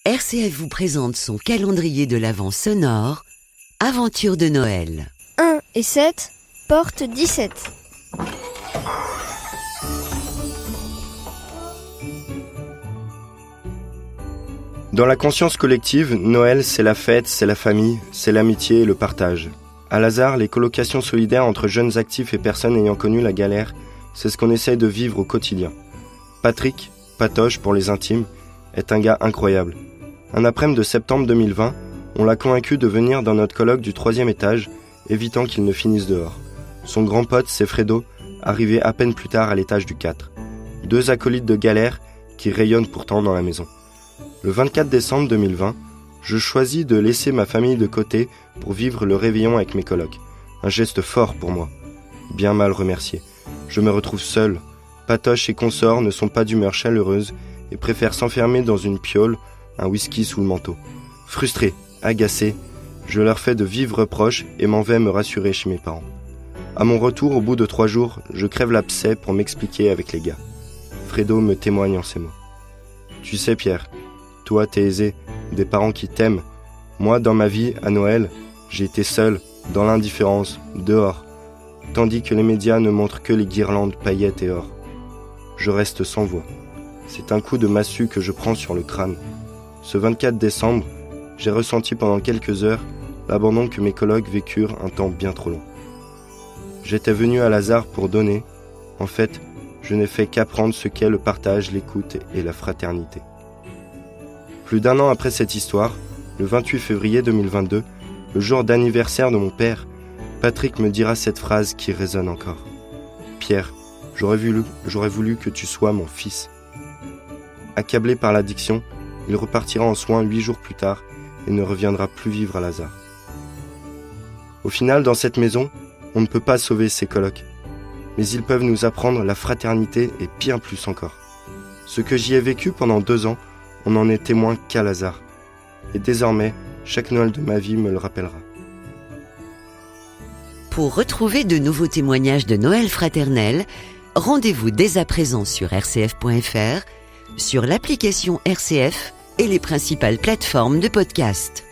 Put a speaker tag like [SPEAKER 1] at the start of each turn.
[SPEAKER 1] RCF vous présente son calendrier de l'Avent sonore, Aventure de Noël.
[SPEAKER 2] 1 et 7, porte 17.
[SPEAKER 3] Dans la conscience collective, Noël, c'est la fête, c'est la famille, c'est l'amitié et le partage. À Lazare, les colocations solidaires entre jeunes actifs et personnes ayant connu la galère, c'est ce qu'on essaye de vivre au quotidien. Patrick, Patoche pour les intimes, est un gars incroyable. Un après-midi de septembre 2020, on l'a convaincu de venir dans notre coloc du 3e étage, évitant qu'il ne finisse dehors. Son grand pote, c'est Fredo, arrivé à peine plus tard à l'étage du 4. 2 acolytes de galère qui rayonnent pourtant dans la maison. Le 24 décembre 2020, je choisis de laisser ma famille de côté pour vivre le réveillon avec mes colocs. Un geste fort pour moi. Bien mal remercié. Je me retrouve seul. Patoche et consorts ne sont pas d'humeur chaleureuse et préfèrent s'enfermer dans une piole, un whisky sous le manteau. Frustré, agacé, je leur fais de vives reproches et m'en vais me rassurer chez mes parents. À mon retour, au bout de 3 jours, je crève l'abcès pour m'expliquer avec les gars. Fredo me témoigne en ces mots. Tu sais Pierre, toi t'es aisé, des parents qui t'aiment. Moi, dans ma vie, à Noël, j'ai été seul, dans l'indifférence, dehors, tandis que les médias ne montrent que les guirlandes, paillettes et or. Je reste sans voix. C'est un coup de massue que je prends sur le crâne. Ce 24 décembre, j'ai ressenti pendant quelques heures l'abandon que mes colocs vécurent un temps bien trop long. J'étais venu à Lazare pour donner. En fait, je n'ai fait qu'apprendre ce qu'est le partage, l'écoute et la fraternité. Plus d'1 an après cette histoire, le 28 février 2022, le jour d'anniversaire de mon père, Patrick me dira cette phrase qui résonne encore. « Pierre, j'aurais voulu que tu sois mon fils. » Accablé par l'addiction, il repartira en soins 8 jours plus tard et ne reviendra plus vivre à Lazare. Au final, dans cette maison, on ne peut pas sauver ses colocs, mais ils peuvent nous apprendre la fraternité et bien plus encore. Ce que j'y ai vécu pendant 2 ans, on n'en est témoin qu'à Lazare. Et désormais, chaque Noël de ma vie me le rappellera.
[SPEAKER 1] Pour retrouver de nouveaux témoignages de Noël fraternel, rendez-vous dès à présent sur rcf.fr, sur l'application RCF et les principales plateformes de podcast.